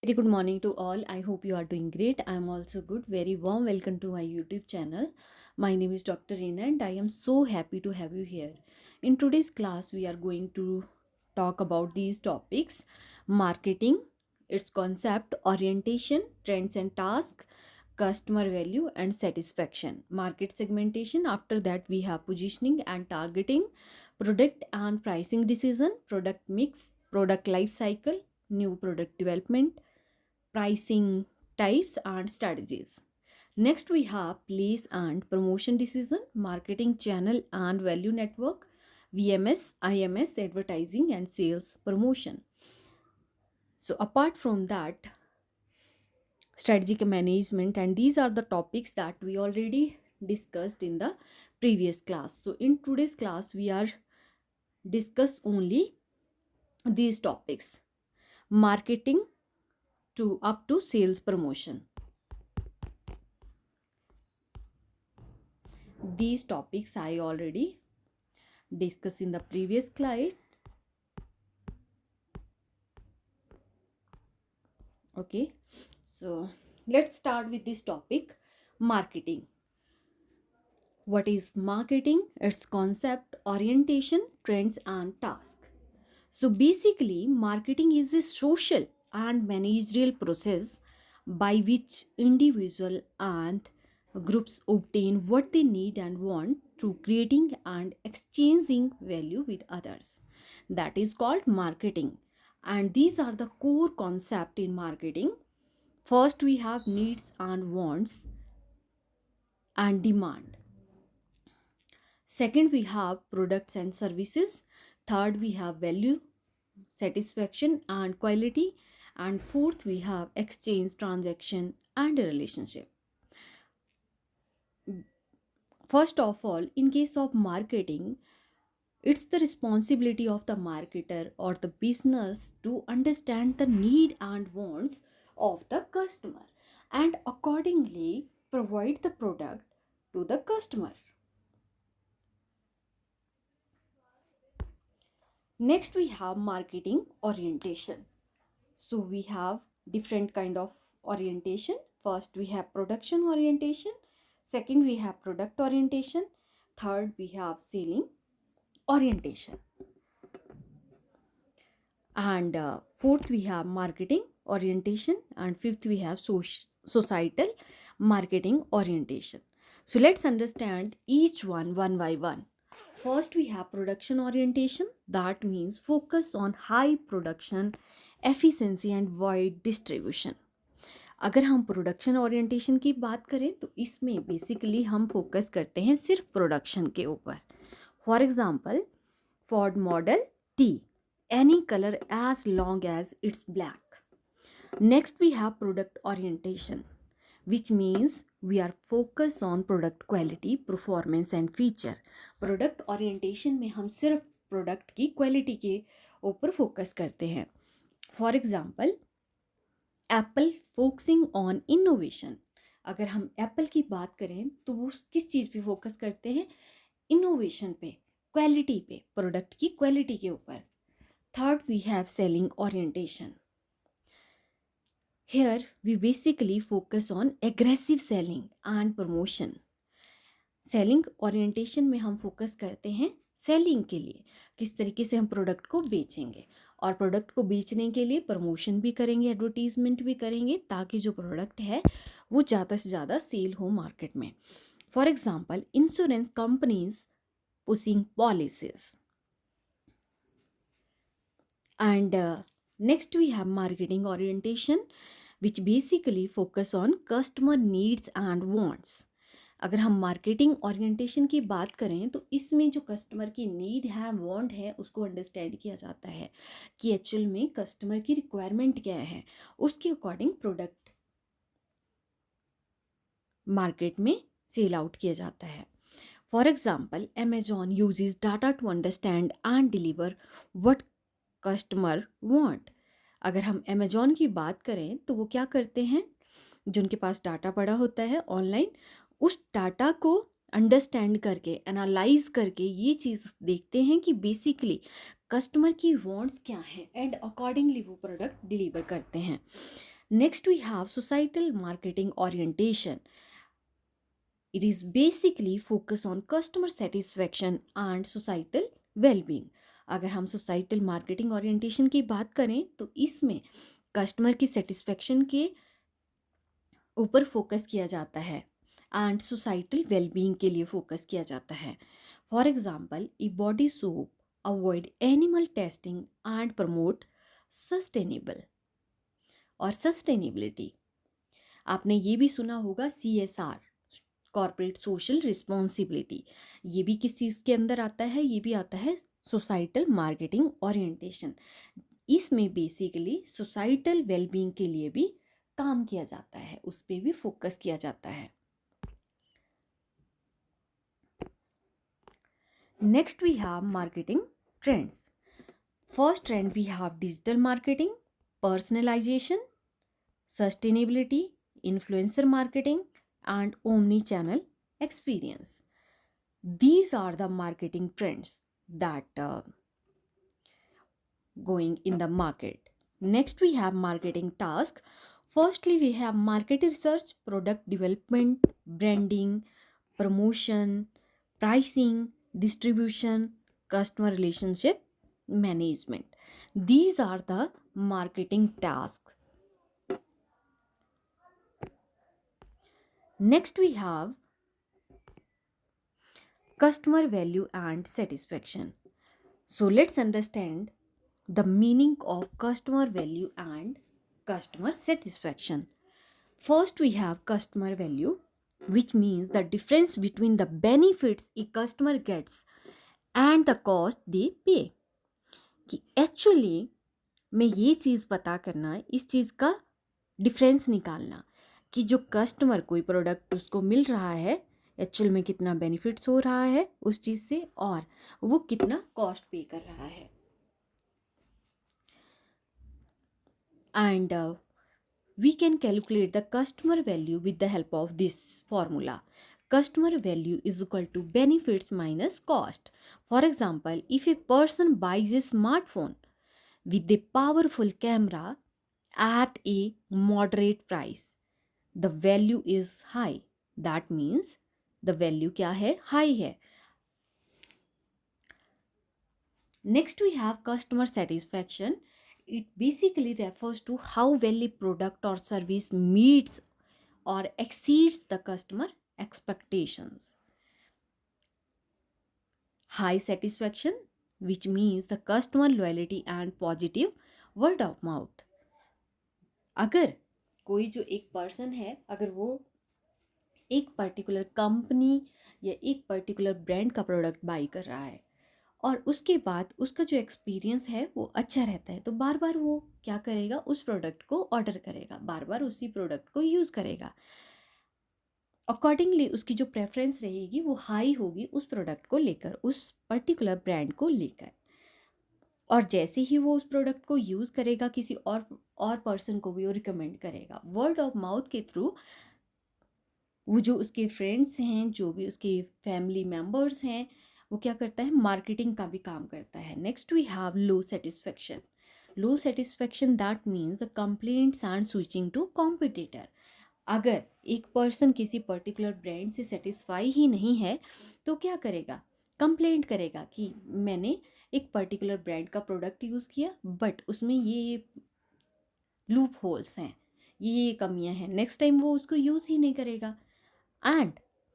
Very good morning to all. I hope you are doing great. I am also good. Very warm welcome to my YouTube channel. My name is Dr. Reena and I am so happy to have you here. In today's class, we are going to talk about these topics: marketing, its concept, orientation, trends and tasks, customer value and satisfaction, market segmentation. After that, we have positioning and targeting, product and pricing decision, product mix, product life cycle, new product development, pricing types and strategies. Next, we have place and promotion decision, marketing channel and value network, VMS, IMS, advertising and sales promotion. So, apart from that, strategic management, and these are the topics that we already discussed in the previous class. So, in today's class, we are discuss only these topics: marketing to up to sales promotion. These topics I already discussed in the previous slide. Okay, so let's start with this topic: marketing. What is marketing? Its concept, orientation, trends and task. So basically, marketing is a social and managerial process by which individual and groups obtain what they need and want through creating and exchanging value with others. That is called marketing. And these are the core concept in marketing. First, we have needs and wants and demand. Second, we have products and services. Third, we have value, satisfaction and quality. And fourth, we have exchange, transaction and a relationship. First of all, in case of marketing, it's the responsibility of the marketer or the business to understand the need and wants of the customer and accordingly provide the product to the customer. Next, we have marketing orientation. So we have different kind of orientation. First, we have production orientation. Second, we have product orientation. Third, we have selling orientation. And fourth, we have marketing orientation. And fifth, we have societal marketing orientation. So let's understand each one by one. First, we have production orientation. That means focus on high production efficiency and wide distribution. अगर हम production orientation की बात करें तो इसमें basically हम focus करते हैं सिर्फ प्रोडक्शन के ऊपर. For example, Ford model T, any colour as long as it's black. Next we have product orientation, which means we are focused on product quality, performance and feature. Product orientation में हम सिर्फ product की quality के ऊपर focus करते हैं. For example, Apple focusing on innovation. अगर हम एप्पल की बात करें तो वो किस चीज़ पे फोकस करते हैं? इनोवेशन पे, क्वालिटी पे, प्रोडक्ट की क्वालिटी के ऊपर. Third, we have selling orientation. Here we basically focus on aggressive selling and promotion. Selling orientation में हम फोकस करते हैं सेलिंग के लिए, किस तरीके से हम प्रोडक्ट को बेचेंगे, और प्रोडक्ट को बेचने के लिए प्रमोशन भी करेंगे, एडवर्टीजमेंट भी करेंगे, ताकि जो प्रोडक्ट है वो ज़्यादा से ज़्यादा सेल हो मार्केट में. For example, insurance companies pushing policies. And next we have marketing orientation, which basically focus on customer needs and wants. अगर हम मार्केटिंग ओरिएंटेशन की बात करें तो इसमें जो कस्टमर की नीड है, वांट है, उसको अंडरस्टैंड किया जाता है कि एक्चुअल में कस्टमर की रिक्वायरमेंट क्या है, उसके अकॉर्डिंग प्रोडक्ट मार्केट में सेल आउट किया जाता है. For example, Amazon uses data to understand and deliver what customer want. अगर हम अमेजॉन की बात करें तो वो क्या करते हैं, जो उनके पास डाटा पड़ा होता है ऑनलाइन, उस डाटा को अंडरस्टैंड करके, एनालाइज करके ये चीज़ देखते हैं कि बेसिकली कस्टमर की वांट्स क्या हैं एंड अकॉर्डिंगली वो प्रोडक्ट डिलीवर करते हैं. Next we have societal marketing orientation. It is basically focus on customer satisfaction and societal well-being. अगर हम societal marketing orientation की बात करें तो इसमें कस्टमर की सेटिस्फेक्शन के ऊपर फोकस किया जाता है एंड सोसाइटल वेलबींग के लिए फोकस किया जाता है. For example, a body soap avoid animal testing and promote sustainable और सस्टेनेबिलिटी. आपने ये भी सुना होगा CSR, कॉर्पोरेट सोशल रिस्पॉन्सिबिलिटी. ये भी किस चीज़ के अंदर आता है? ये भी आता है सोसाइटल मार्केटिंग ओरिएंटेशन. इसमें बेसिकली सोसाइटल वेलबींग के लिए भी काम किया जाता है, उस पर भी फोकस किया जाता है. Next we have marketing trends. First trend we have digital marketing, personalization, sustainability, influencer marketing and omni-channel experience. These are the marketing trends that going in the market. Next we have marketing task. Firstly we have market research, product development, branding, promotion, pricing, distribution, customer relationship management. These are the marketing tasks. Next we have customer value and satisfaction. So let's understand the meaning of customer value and customer satisfaction. First we have customer value, which means the difference between the benefits a customer gets and the cost they pay. कि actually में ये चीज़ पता करना, इस चीज़ का difference निकालना कि जो कस्टमर कोई प्रोडक्ट उसको मिल रहा है एक्चुअल में कितना बेनिफिट्स हो रहा है उस चीज़ से और वो कितना कॉस्ट पे कर रहा है. And we can calculate the customer value with the help of this formula. Customer value is equal to benefits minus cost. For example, if a person buys a smartphone with a powerful camera at a moderate price, the value is high. That means the value क्या है? High है. Next we have customer satisfaction. It basically refers to how well a product or service meets or exceeds the customer expectations. High satisfaction, which means the customer loyalty and positive word of mouth. अगर कोई जो एक person है, अगर वो एक particular company या एक पर्टिकुलर ब्रांड का प्रोडक्ट बाई कर रहा है और उसके बाद उसका जो एक्सपीरियंस है वो अच्छा रहता है, तो बार बार वो क्या करेगा? उस प्रोडक्ट को ऑर्डर करेगा, बार बार उसी प्रोडक्ट को यूज़ करेगा. अकॉर्डिंगली उसकी जो प्रेफरेंस रहेगी वो हाई होगी उस प्रोडक्ट को लेकर, उस पर्टिकुलर ब्रांड को लेकर. और जैसे ही वो उस प्रोडक्ट को यूज़ करेगा किसी और पर्सन को भी वो रिकमेंड करेगा. वर्ड ऑफ माउथ के थ्रू वो जो उसके फ्रेंड्स हैं, जो भी उसके फैमिली मेम्बर्स हैं, वो क्या करता है? मार्केटिंग का भी काम करता है. Next we have low satisfaction. Low satisfaction that means the complaints and switching to competitor. अगर एक पर्सन किसी पर्टिकुलर ब्रांड से सेटिस्फाई ही नहीं है तो क्या करेगा? कंप्लेंट करेगा कि मैंने एक पर्टिकुलर ब्रांड का प्रोडक्ट यूज़ किया बट उसमें ये लूप होल्स हैं, ये कमियां हैं. नेक्स्ट टाइम वो उसको यूज़ ही नहीं करेगा एंड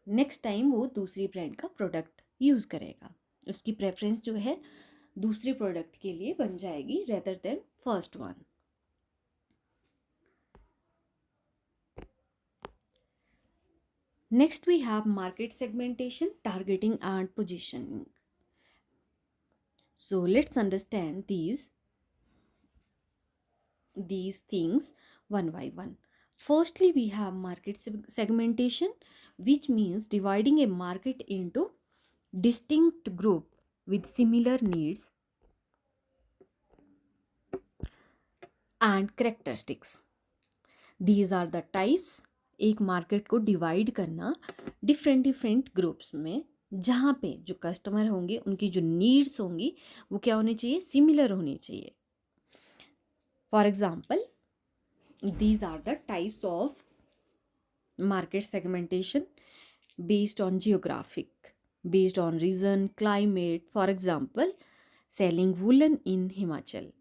नेक्स्ट टाइम वो दूसरी ब्रांड का प्रोडक्ट यूज़ करेगा. उसकी प्रेफरेंस जो है दूसरे प्रोडक्ट के लिए बन जाएगी rather than first one. Next we have market segmentation, targeting and positioning. So let's understand these things one by one. Firstly we have market segmentation, which means dividing a market into distinct group with similar needs and characteristics. These are the types. एक market को divide करना different groups में, जहाँ पे जो customer होंगे उनकी जो नीड्स होंगी वो क्या होनी चाहिए? सिमिलर होनी चाहिए. For example, These are the types of market segmentation based on geographic, based on region, climate. For example, selling woolen in Himachal.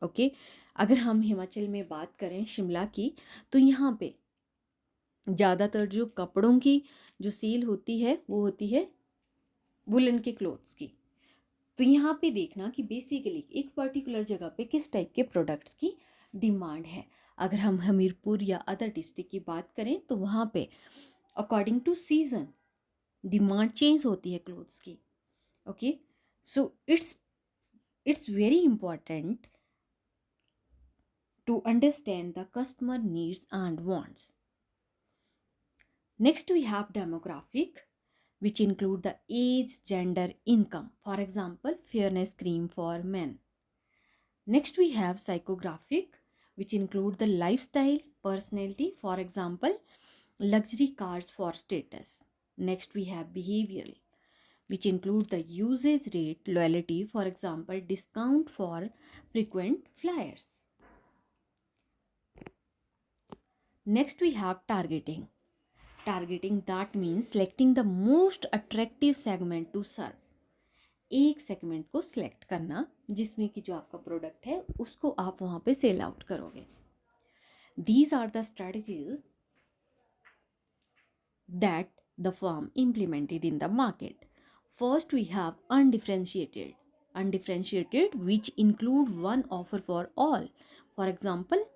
Okay अगर हम हिमाचल में बात करें शिमला की, तो यहाँ पे ज़्यादातर जो कपड़ों की जो सेल होती है वो होती है वुलन के क्लोथ्स की। तो यहाँ पे देखना कि बेसिकली एक पर्टिकुलर जगह पे किस टाइप के प्रोडक्ट्स की डिमांड है। अगर हम हमीरपुर या अदर डिस्ट्रिक्ट की बात करें तो वहाँ पे according to season demand change होती है क्लोथ्स की। Okay, so it's very important to understand the customer needs and wants. Next, we have demographic, which include the age, gender, income. For example, fairness cream for men. Next, we have psychographic, which include the lifestyle, personality. For example, luxury cars for status. Next, we have behavioral, which include the usage rate, loyalty. For example, discount for frequent flyers. Next, we have targeting. Targeting that means selecting the most attractive segment to serve. एक segment को select करना जिसमें कि जो आपका product है उसको आप वहां पे सेल आउट करोगे. These are the strategies that the firm implemented in the market. First, we have undifferentiated. Undifferentiated, which include one offer for all. For example,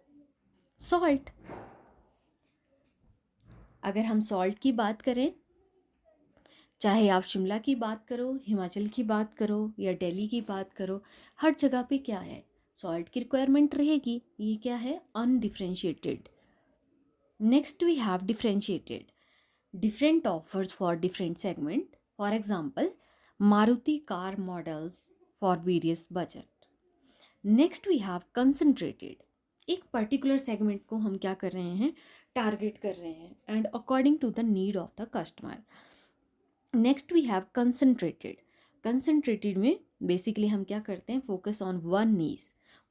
salt. अगर हम सॉल्ट की बात करें, चाहे आप शिमला की बात करो, हिमाचल की बात करो या दिल्ली की बात करो, हर जगह पे क्या है, सॉल्ट की रिक्वायरमेंट रहेगी. ये क्या है, undifferentiated. Next we have differentiated. Different offers for different segment. For example, Maruti car models for various budget. Next we have concentrated. एक पर्टिकुलर सेगमेंट को हम क्या कर रहे हैं, टारगेट कर रहे हैं and according to the need of the customer. Next we have concentrated. Concentrated में बेसिकली हम क्या करते हैं, focus on one niche.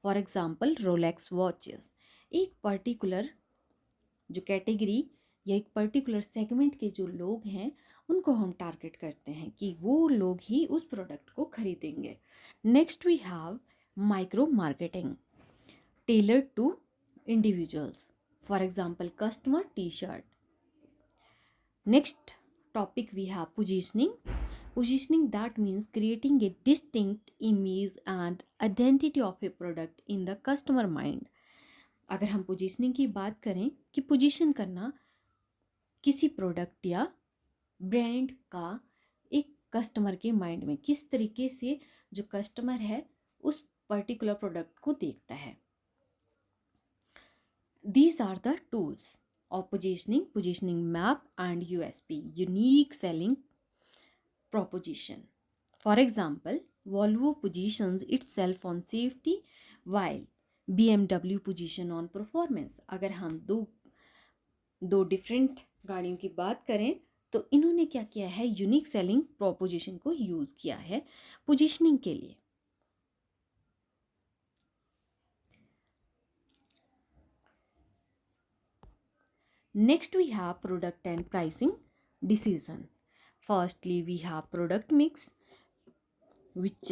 For example, Rolex watches. एक पर्टिकुलर जो कैटेगरी या एक पर्टिकुलर सेगमेंट के जो लोग हैं उनको हम टारगेट करते हैं कि वो लोग ही उस प्रोडक्ट को खरीदेंगे. Next we have micro marketing, tailored to individuals. For example, customer T shirt. Next topic we have positioning. Positioning that means creating a distinct image and identity of a product in the customer mind. अगर हम positioning की बात करें कि position करना किसी product या brand का एक कस्टमर के माइंड में, किस तरीके से जो कस्टमर है उस पर्टिकुलर प्रोडक्ट को देखता है. These are the tools of positioning map and USP, unique selling proposition. For example, Volvo positions itself on safety while BMW position on performance. अगर हम दो डिफरेंट गाड़ियों की बात करें तो इन्होंने क्या किया है, यूनिक सेलिंग प्रोपोजिशन को यूज किया है पोजीशनिंग के लिए. Next, we have product and pricing decision. Firstly, we have product mix, which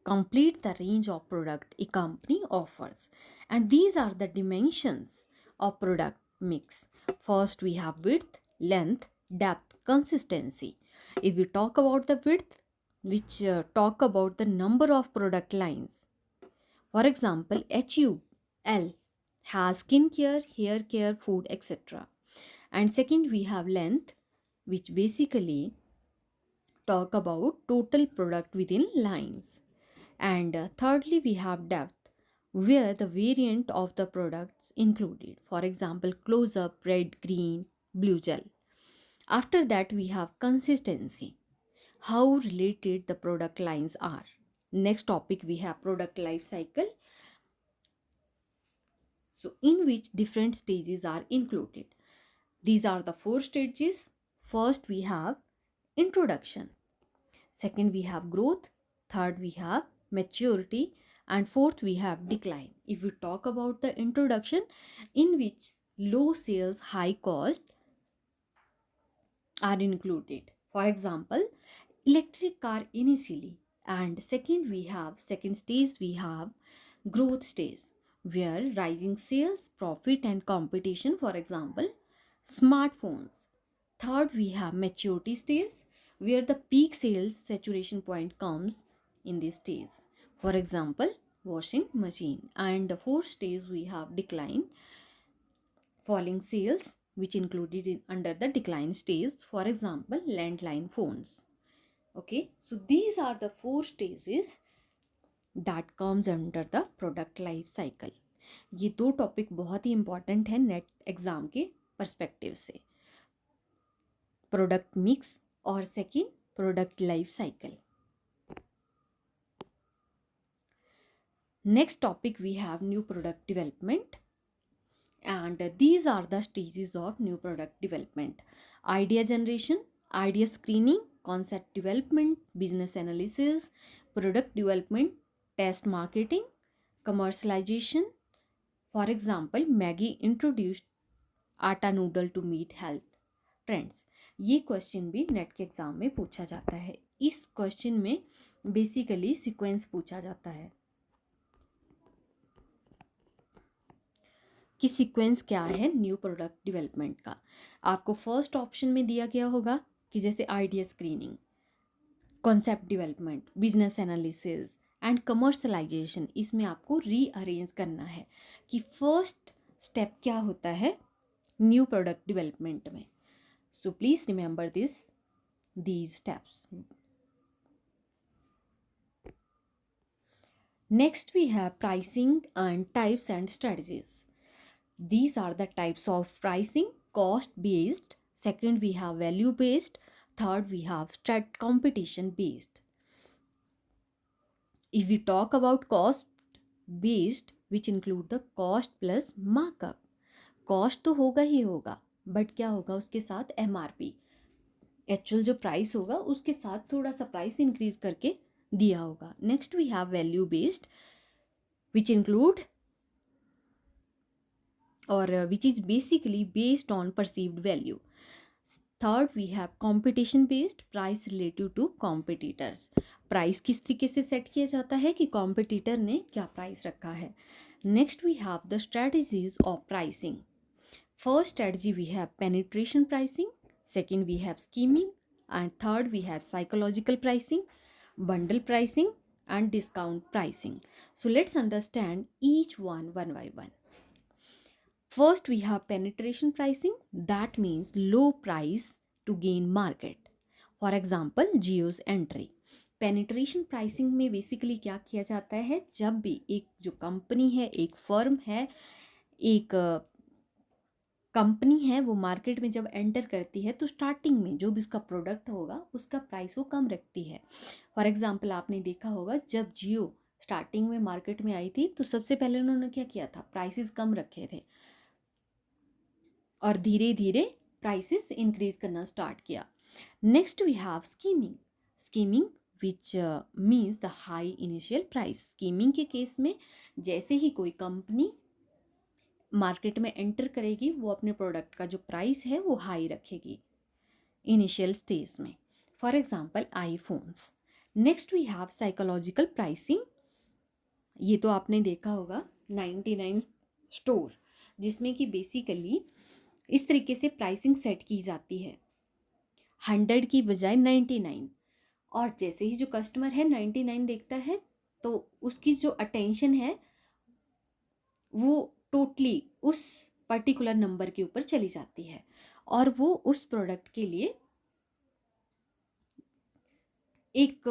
complete the range of product a company offers. And these are the dimensions of product mix. First, we have width, length, depth, consistency. If we talk about the width, which talk about the number of product lines. For example, HUL has skincare, hair care, food, etc. And second, we have length, which basically talk about total product within lines. And thirdly, we have depth, where the variant of the products included. For example, close up, red, green, blue gel. After that, we have consistency, how related the product lines are. Next topic, we have product life cycle, so in which different stages are included. These are the 4 stages. First, we have introduction. Second, we have growth. Third, we have maturity. and fourth we have decline. If we talk about the introduction, in which low sales, high cost are included. For example, electric car initially, and second stage we have growth stage, where rising sales, profit and competition, for example smartphones. Third we have maturity stage, where the peak sales saturation point comes in this stage, for example washing machine. And the fourth stage we have decline, falling sales, which included under the decline stage, for example landline phones. Okay, so these are the four stages that comes under the product life cycle. ये दो topic बहुत ही important है net exam के perspective से, product mix और second product life cycle. Next topic we have new product development, and these are the stages of new product development: idea generation, idea screening, concept development, business analysis, product development, test marketing, commercialization. For example, Maggie introduced atta noodle to meet health trends. ये question भी NET के exam में पूछा जाता है. इस question में basically sequence पूछा जाता है कि सीक्वेंस क्या है न्यू प्रोडक्ट डेवलपमेंट का. आपको फर्स्ट ऑप्शन में दिया गया होगा कि जैसे idea screening, concept development, business analysis and commercialisation. इसमें आपको रीअरेंज करना है कि फर्स्ट स्टेप क्या होता है न्यू प्रोडक्ट डेवलपमेंट में. So please remember these steps. Next we have pricing and types and strategies. These are the types of pricing: cost based, second we have value based, third we have competition based. If we talk about cost based, which include the cost plus markup, cost तो होगा ही होगा, but क्या होगा उसके साथ MRP, actual जो price होगा उसके साथ थोड़ा सा प्राइस इंक्रीज करके दिया होगा. Next we have value based, which include और which is basically based on perceived value. Third we have competition based, price relative to competitors. Price किस तरीके से सेट किया जाता है कि कॉम्पिटिटर ने क्या प्राइस रखा है. Next we have the strategies of pricing. First strategy we have penetration pricing, second we have scheming, and third we have psychological pricing, bundle pricing and discount pricing. So let's understand each one by one. First we have penetration pricing, that means low price to gain market. For example Jio's entry. Penetration pricing में basically क्या किया जाता है, जब भी एक जो company है, एक फर्म है, एक कंपनी है, वो मार्केट में जब एंटर करती है तो स्टार्टिंग में जो भी उसका प्रोडक्ट होगा उसका प्राइस वो कम रखती है. फॉर एग्जांपल आपने देखा होगा जब जियो स्टार्टिंग में मार्केट में आई थी तो सबसे पहले उन्होंने क्या किया था, प्राइसेस कम रखे थे और धीरे धीरे प्राइसेस इंक्रीज करना स्टार्ट किया. Next we have skimming. Skimming which means the high initial price. Skimming के केस में जैसे ही कोई कंपनी मार्केट में एंटर करेगी वो अपने प्रोडक्ट का जो प्राइस है वो हाई रखेगी इनिशियल स्टेज में. For example iPhones. Next we have psychological pricing. ये तो आपने देखा होगा 99 स्टोर, जिसमें कि बेसिकली इस तरीके से प्राइसिंग सेट की जाती है 100 की बजाय 99, और जैसे ही जो कस्टमर है 99 देखता है तो उसकी जो अटेंशन है वो टोटली उस पर्टिकुलर नंबर के ऊपर चली जाती है और वो उस प्रोडक्ट के लिए एक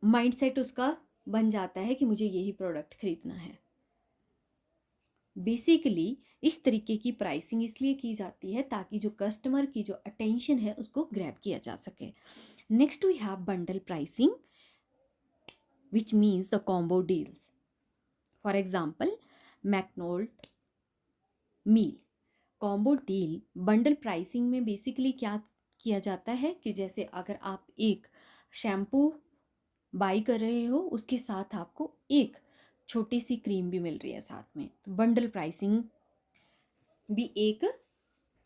माइंडसेट उसका बन जाता है कि मुझे यही प्रोडक्ट खरीदना है. बेसिकली इस तरीके की प्राइसिंग इसलिए की जाती है ताकि जो कस्टमर की जो अटेंशन है उसको ग्रैब किया जा सके. Next we have bundle pricing which means the combo deals. For example McDonald meal. Combo deal bundle pricing में बेसिकली क्या किया जाता है कि जैसे अगर आप एक शैम्पू बाई कर रहे हो उसके साथ आपको एक छोटी सी क्रीम भी मिल रही है साथ में। तो बंडल प्राइसिंग भी एक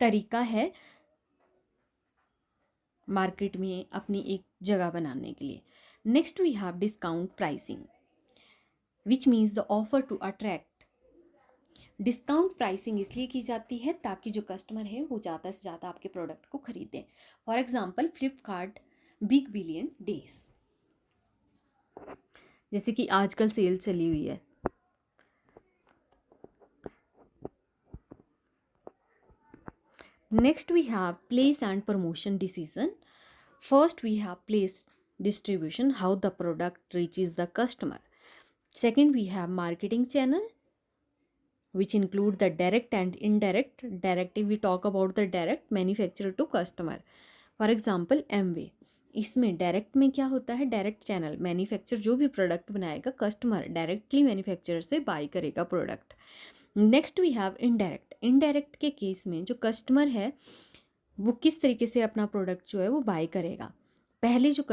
तरीका है मार्केट में अपनी एक जगह बनाने के लिए। Next we have discount pricing which means the offer to attract. Discount pricing इसलिए की जाती है ताकि जो कस्टमर है वो ज़्यादा से ज़्यादा आपके प्रोडक्ट को खरीदें। For example Flipkart big billion days, जैसे कि आजकल सेल चली हुई है। Next we have place and promotion decision. First we have place distribution, how the product reaches the customer. Second, we have marketing channel, which include the direct and indirect. Direct, if we talk about the direct, manufacturer to customer. For example, Amway, इसमें direct में क्या होता है, direct channel, manufacture जो भी product बनाएगा customer directly manufacturer से buy करेगा product. Next we have indirect. Indirect के केस में जो कस्टमर है वो किस तरीके से अपना प्रोडक्ट जो है वो बाय करेगा। पहले जो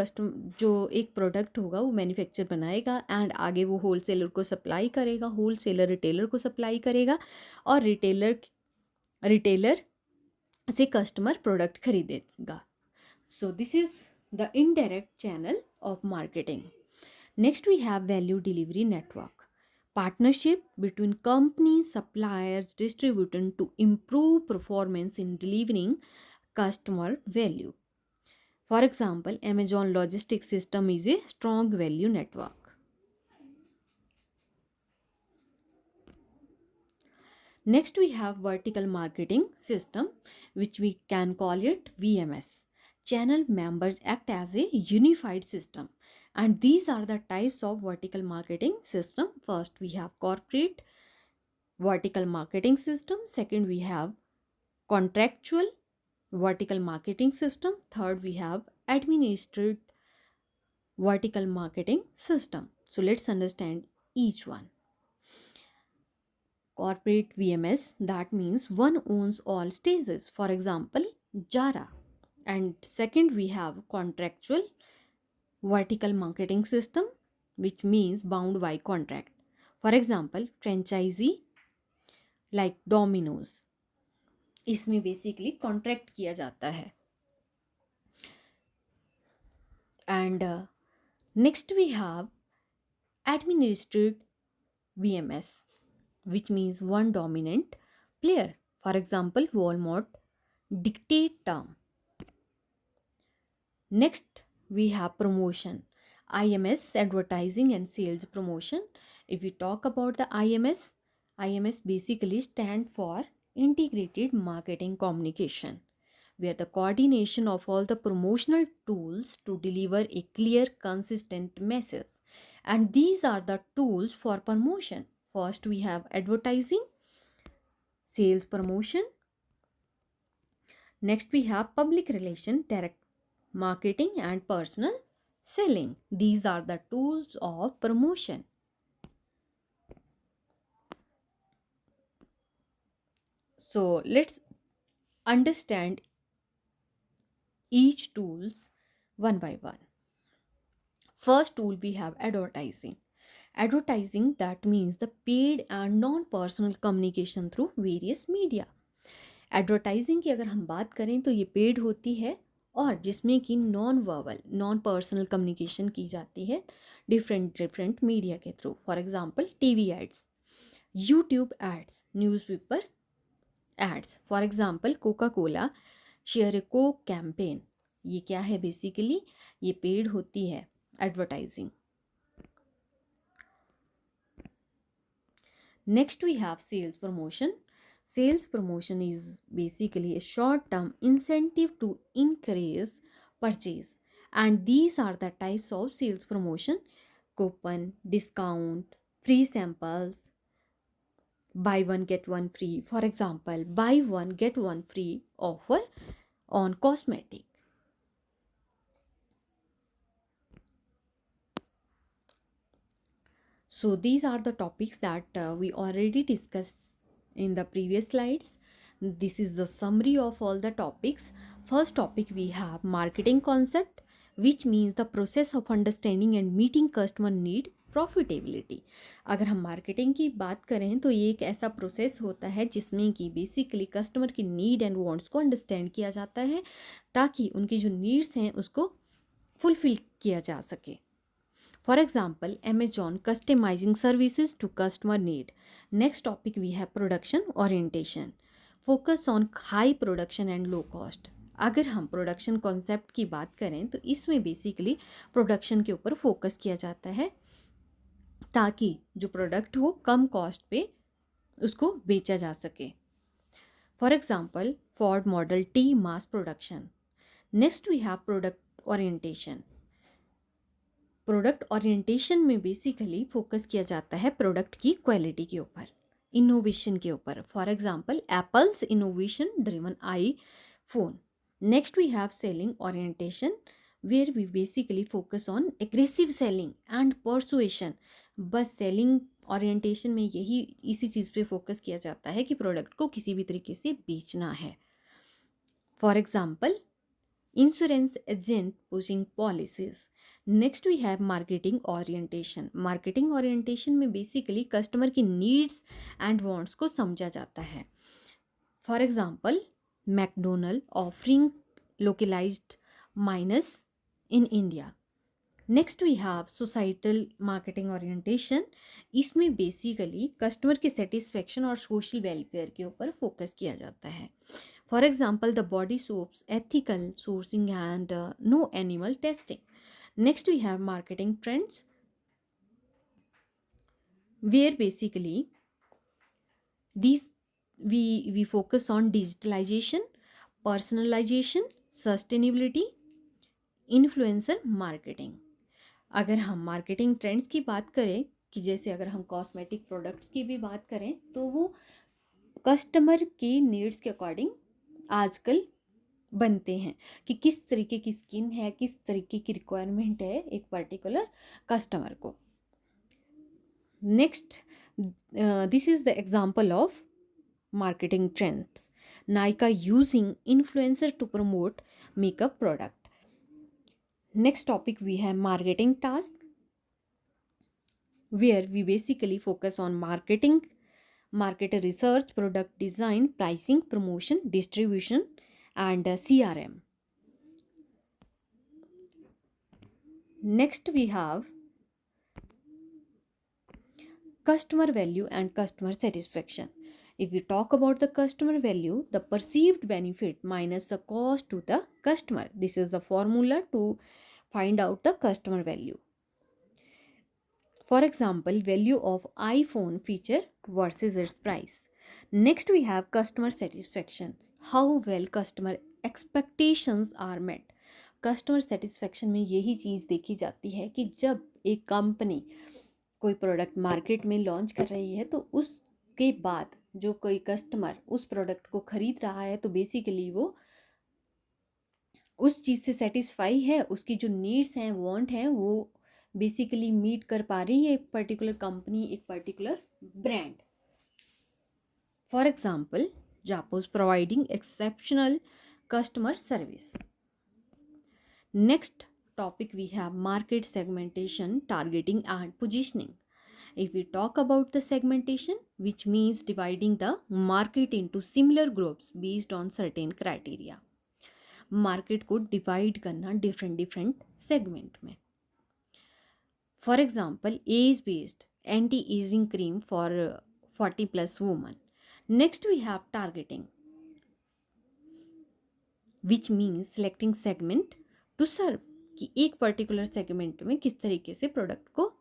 एक प्रोडक्ट होगा वो मैन्युफैक्चर बनाएगा एंड आगे वो होलसेलर को सप्लाई करेगा, होलसेलर रिटेलर को सप्लाई करेगा और रिटेलर से कस्टमर प्रोडक्ट खरीदेगा। So this is the indirect channel of marketing. Next we have value delivery network, partnership between companies, suppliers, distributors to improve performance in delivering customer value. For example, Amazon logistics system is a strong value network. Next we have vertical marketing system, which we can call it VMS. Channel members act as a unified system, and these are the types of vertical marketing system. First we have corporate vertical marketing system. Second we have contractual vertical marketing system. Third we have administrative vertical marketing system. So let's understand each one. Corporate VMS, that means one owns all stages, for example Jara. And second we have contractual vertical marketing system, which means bound by contract, for example franchisee like Domino's, इसमें basically contract किया जाता है। And next we have administrative VMS, which means one dominant player, for example Walmart dictate term. Next we have promotion, IMS, advertising and sales promotion. If we talk about the IMS basically stand for integrated marketing communication, where the coordination of all the promotional tools to deliver a clear consistent message. And these are the tools for promotion. First we have advertising, sales promotion. Next we have public relation, direct marketing and personal selling. These are the tools of promotion. So let's understand each tools one by one. First tool we have advertising. Advertising, that means the paid and non-personal communication through various media. Advertising की अगर हम बात करें तो ये paid होती है और जिसमें कि non verbal non personal communication की जाती है डिफरेंट मीडिया के through. For example TV ads, YouTube ads, newspaper ads. For example Coca Cola share a Coke campaign, ये क्या है बेसिकली, ये पेड होती है advertising. Next we have sales promotion. Sales promotion is basically a short-term incentive to increase purchase, and these are the types of sales promotion: coupon, discount, free samples, buy one get one free. For example, buy one get one free offer on cosmetic. So these are the topics that we already discussed in the previous slides. This is the summary of all the topics. First topic we have marketing concept, which means the process of understanding and meeting customer need profitability. अगर हम marketing की बात करें तो ये एक ऐसा process होता है जिसमें कि बेसिकली कस्टमर की नीड एंड वांट्स को अंडरस्टैंड किया जाता है ताकि उनकी जो नीड्स हैं उसको फुलफिल किया जा सके। For example, Amazon customizing services to customer need. Next topic we have production orientation. Focus on high production and low cost. अगर हम प्रोडक्शन कॉन्सेप्ट की बात करें तो इसमें बेसिकली प्रोडक्शन के ऊपर फोकस किया जाता है ताकि जो प्रोडक्ट हो कम कॉस्ट पे उसको बेचा जा सके। For example Ford model T mass production. Next we have product orientation. Product orientation में बेसिकली फोकस किया जाता है प्रोडक्ट की क्वालिटी के ऊपर, इनोवेशन के ऊपर। For example Apple's innovation driven iPhone. Next we have selling orientation where we basically focus on aggressive selling and persuasion. बस सेलिंग ओरिएंटेशन में यही इसी चीज़ पे फोकस किया जाता है कि प्रोडक्ट को किसी भी तरीके से बेचना है। For example insurance agent pushing policies. Next we have marketing orientation. Marketing orientation में बेसिकली कस्टमर की नीड्स एंड वांट्स को समझा जाता है। For example McDonald offering localized menus in India. Next we have societal marketing orientation. इसमें basically customer की satisfaction और social welfare के ऊपर फोकस किया जाता है। For example the Body Shop's ethical sourcing and no animal testing. Next we have marketing trends where basically these we focus on digitalization, personalization, sustainability, influencer marketing। अगर हम marketing trends की बात करें कि जैसे अगर हम कॉस्मेटिक प्रोडक्ट्स की भी बात करें तो वो कस्टमर की नीड्स के अकॉर्डिंग आजकल बनते हैं कि किस तरीके की स्किन है, किस तरीके की रिक्वायरमेंट है एक पर्टिकुलर कस्टमर को। Next this is the example of marketing trends. Nykaa using influencer to promote makeup product. Next topic we have marketing task where we basically focus on marketing, market research, product design, pricing, promotion, distribution and CRM. Next we have customer value and customer satisfaction. If we talk about the customer value, the perceived benefit minus the cost to the customer. This is the formula to find out the customer value. For example, value of iPhone feature versus its price. Next we have customer satisfaction. How well customer expectations are met. Customer satisfaction में यही चीज़ देखी जाती है कि जब एक company कोई product market में लॉन्च कर रही है तो उसके बाद जो कोई कस्टमर उस प्रोडक्ट को खरीद रहा है तो बेसिकली वो उस चीज़ से सेटिस्फाई है, उसकी जो नीड्स हैं, वांट हैं, वो बेसिकली मीट कर पा रही है एक पर्टिकुलर कंपनी, एक particular brand. For example Zappos providing exceptional customer service. Next topic we have market segmentation, targeting and positioning. If we talk about the segmentation, which means dividing the market into similar groups based on certain criteria. Market को divide करना different different segment में। For example age based anti ageing cream for 40+ woman. Next we have targeting which means selecting segment to serve कि एक particular segment में किस तरीके से product को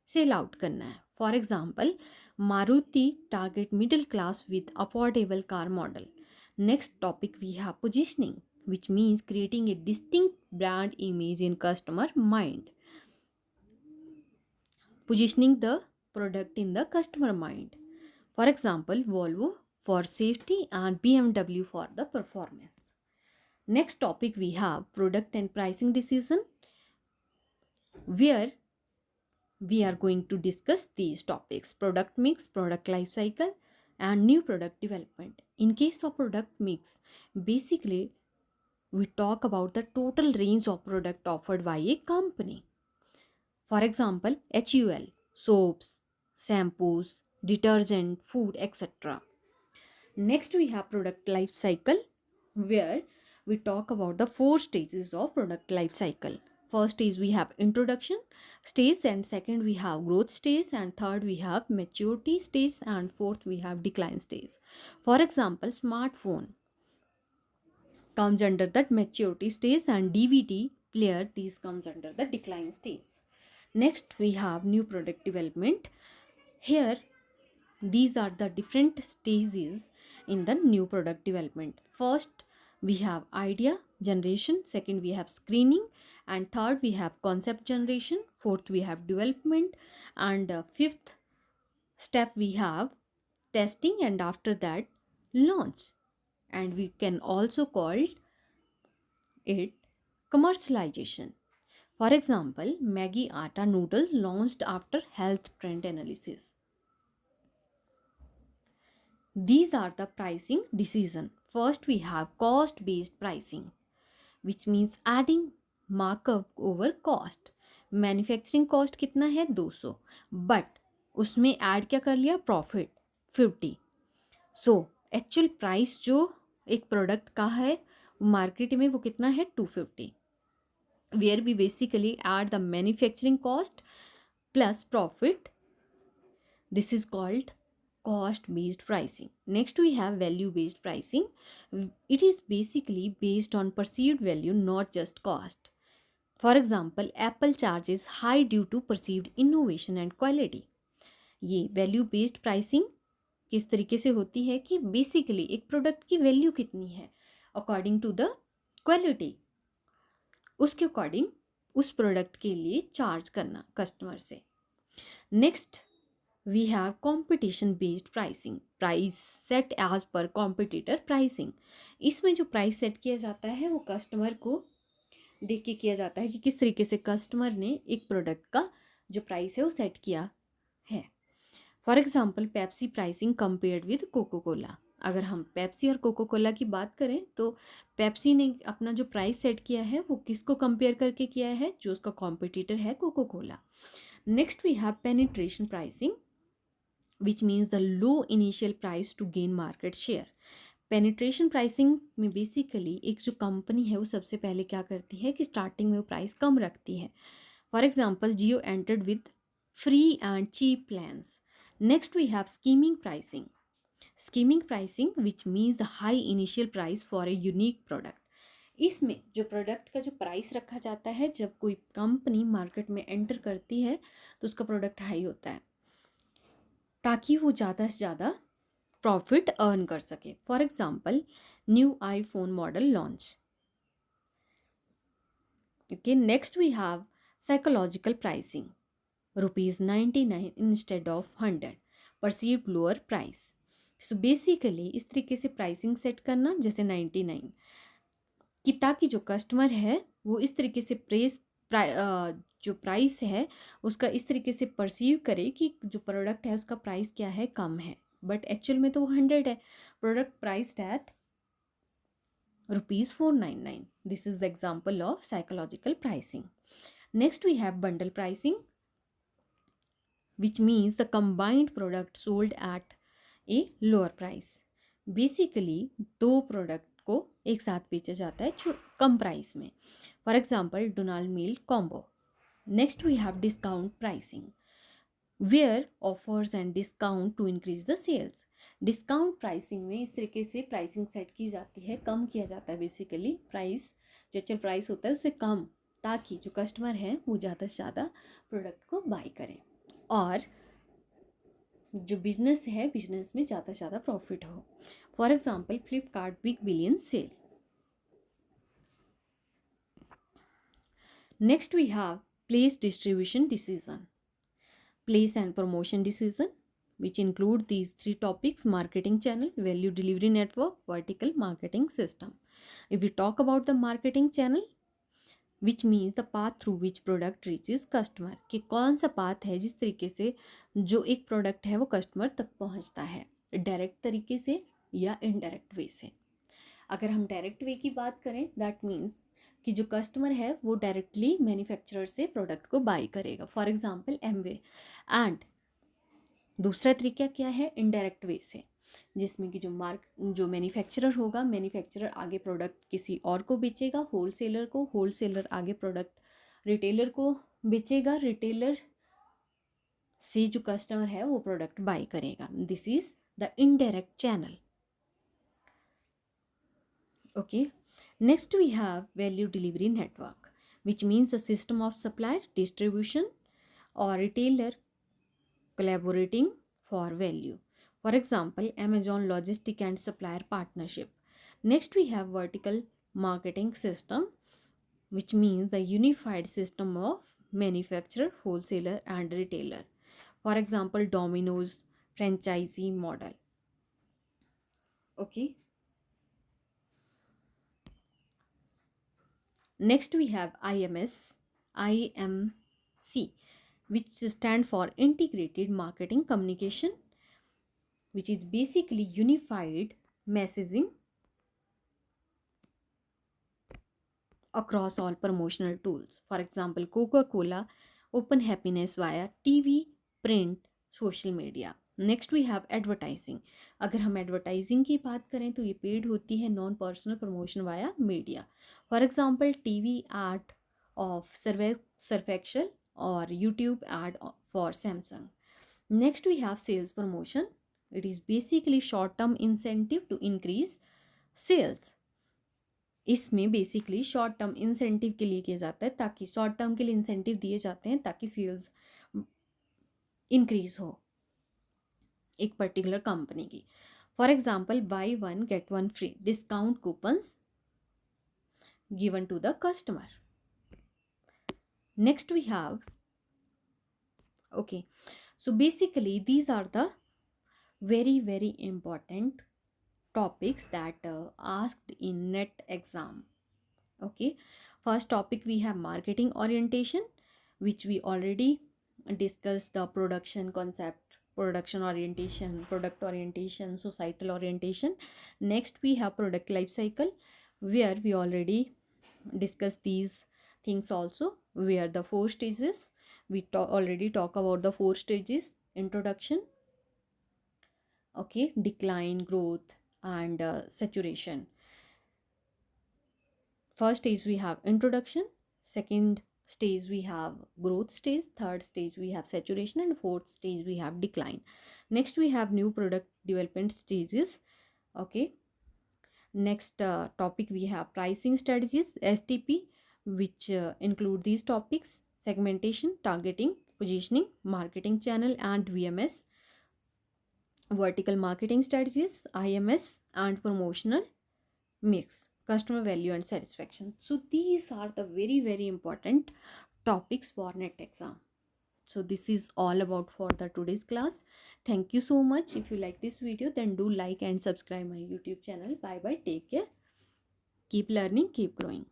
सेल आउट करना है। For example Maruti target middle class with affordable car model. Next topic we have positioning which means creating a distinct brand image in customer mind. Positioning the product in the customer mind. For example, Volvo for safety and BMW for the performance. Next topic we have product and pricing decision, where we are going to discuss these topics: product mix, product life cycle and new product development. In case of product mix, basically we talk about the total range of product offered by a company. For example, HUL soaps, shampoos, detergent, food, etc. Next, we have product life cycle, where we talk about the four stages of product life cycle. First is we have introduction stage, and second we have growth stage, and third we have maturity stage, and fourth we have decline stage. For example, smartphone comes under that maturity stage, and DVD player, these comes under the decline stage. Next, we have new product development. Here, these are the different stages in the new product development. First, we have idea generation, second we have screening, and third we have concept generation, fourth we have development, and fifth step we have testing, and after that launch. And we can also call it commercialization. For example, Maggi atta noodle launched after health trend analysis. These are the pricing decision. First, we have cost based pricing, which means adding markup over cost. Manufacturing cost कितना है 200, but उसमें add क्या कर लिया profit 50. So actual price जो एक product का है मार्केट में वो कितना है 250, where we basically add the manufacturing cost plus profit. This is called cost based pricing. Next, we have value based pricing. It is basically based on perceived value, not just cost. For example, Apple charges high due to perceived innovation and quality. ये value based pricing किस तरीके से होती है कि basically एक product की value कितनी है अकॉर्डिंग टू द क्वालिटी, उसके अकॉर्डिंग उस प्रोडक्ट के लिए चार्ज करना कस्टमर से. Next, we have competition based pricing. Price set as per competitor pricing. इसमें जो प्राइस सेट किया जाता है वो कस्टमर को देख के किया जाता है कि किस तरीके से कस्टमर ने एक प्रोडक्ट का जो प्राइस है वो सेट किया है. For example, Pepsi pricing compared with Coca Cola. अगर हम पेप्सी और कोको कोला की बात करें तो पेप्सी ने अपना जो प्राइस सेट किया है वो किसको कंपेयर करके किया है, जो उसका कॉम्पिटिटर है Coca Cola. Next, we have penetration pricing, which means the low initial price to gain market share. Penetration pricing में बेसिकली एक जो कंपनी है वो सबसे पहले क्या करती है कि स्टार्टिंग में वो प्राइस कम रखती है. For example, Jio entered with free and cheap plans. Next, we have skimming pricing. Skimming pricing which means the high initial price for a unique product. इसमें जो प्रोडक्ट का जो प्राइस रखा जाता है जब कोई कंपनी मार्केट में एंटर करती है तो उसका प्रोडक्ट हाई होता है ताकि वो ज़्यादा से ज़्यादा प्रॉफिट अर्न कर सके. For example, new iPhone model launch. Okay, next we have psychological pricing. ₹99 instead of 100, perceived lower price. So basically इस तरीके से प्राइसिंग सेट करना जैसे 99 कि ताकि जो कस्टमर है वो इस तरीके से जो प्राइस है उसका इस तरीके से परसीव करे कि जो प्रोडक्ट है उसका प्राइस क्या है, कम है, बट एक्चुअल में तो वो 100 है. Product priced at ₹499. This is the example of psychological pricing. Next, we have bundle pricing, which means the combined product sold at a lower price. Basically दो प्रोडक्ट को एक साथ बेचा जाता है कम प्राइस में. For example, Donald meal combo. Next, we have discount pricing, where offers and discount to increase the sales. Discount pricing में इस तरीके से प्राइसिंग सेट की जाती है, कम किया जाता है बेसिकली प्राइस, जो एक्चुअल प्राइस होता है उससे कम, ताकि जो कस्टमर है वो ज़्यादा से ज़्यादा प्रोडक्ट को बाय करें और जो बिजनेस है बिजनेस में ज़्यादा से ज़्यादा प्रॉफिट हो. For example, Flipkart big billion sale. Next, we have place distribution decision, place and promotion decision, which include these three topics: marketing channel, value delivery network, vertical marketing system. If we talk about the marketing channel, which means the path through which product reaches customer, कि कौन सा path है जिस तरीके से जो एक product है वो कस्टमर तक पहुंचता है, डायरेक्ट तरीके से या इनडायरेक्ट वे से. अगर हम डायरेक्ट वे की बात करें, दैट मीन्स कि जो कस्टमर है वो डायरेक्टली मैन्युफैक्चरर से प्रोडक्ट को बाय करेगा, फॉर एग्जांपल एमवे। एंड दूसरा तरीका क्या है, इनडायरेक्ट वे से, जिसमें कि जो मैन्युफैक्चरर होगा, मैन्युफैक्चरर आगे प्रोडक्ट किसी और को बेचेगा, होलसेलर को, होलसेलर आगे प्रोडक्ट रिटेलर को बेचेगा, रिटेलर से जो कस्टमर है वो प्रोडक्ट बाय करेगा। This is the indirect channel. Okay, next we have value delivery network, which means a system of supplier, distribution, or retailer collaborating for value. For example, Amazon logistic and supplier partnership. Next we have vertical marketing system, which means the unified system of manufacturer, wholesaler, and retailer. For example, Domino's franchisee model. Okay. Next we have IMC, which stand for Integrated Marketing Communication, which is basically unified messaging across all promotional tools. For example, Coca-Cola open happiness via TV, print, social media. Next we have advertising. अगर हम advertising की बात करें तो ये paid होती है, non personal promotion via media. For example TV ad of Surf Excel और YouTube ad for Samsung. Next we have sales promotion. It is basically short term incentive to increase sales. इसमें basically short term incentive के लिए किया जाता है, ताकि short term के लिए इंसेंटिव दिए जाते हैं ताकि सेल्स इंक्रीज हो एक पर्टिकुलर कंपनी की। For example buy one get one free discount coupons given to the customer. Next we have okay, so basically these are the very important topics that asked in net exam. Okay, first topic we have marketing orientation, which we already discussed the production concept, production orientation, product orientation, societal orientation. Next we have product life cycle, where we already discussed these things also, where the 4 stages we already talk about the 4 stages: introduction, okay, decline, growth, and saturation. First stage we have introduction, second stage we have growth stage, third stage we have saturation, and fourth stage we have decline. Next we have new product development stages. Okay, next topic we have pricing strategies, STP, which include these topics: segmentation, targeting, positioning, marketing channel, and VMS. Vertical marketing strategies, IMS, and promotional mix, customer value and satisfaction. So these are the very important topics for net exam. So this is all about for the today's class. Thank you so much. If you like this video, then do like and subscribe my YouTube channel. Bye bye, take care, keep learning, keep growing.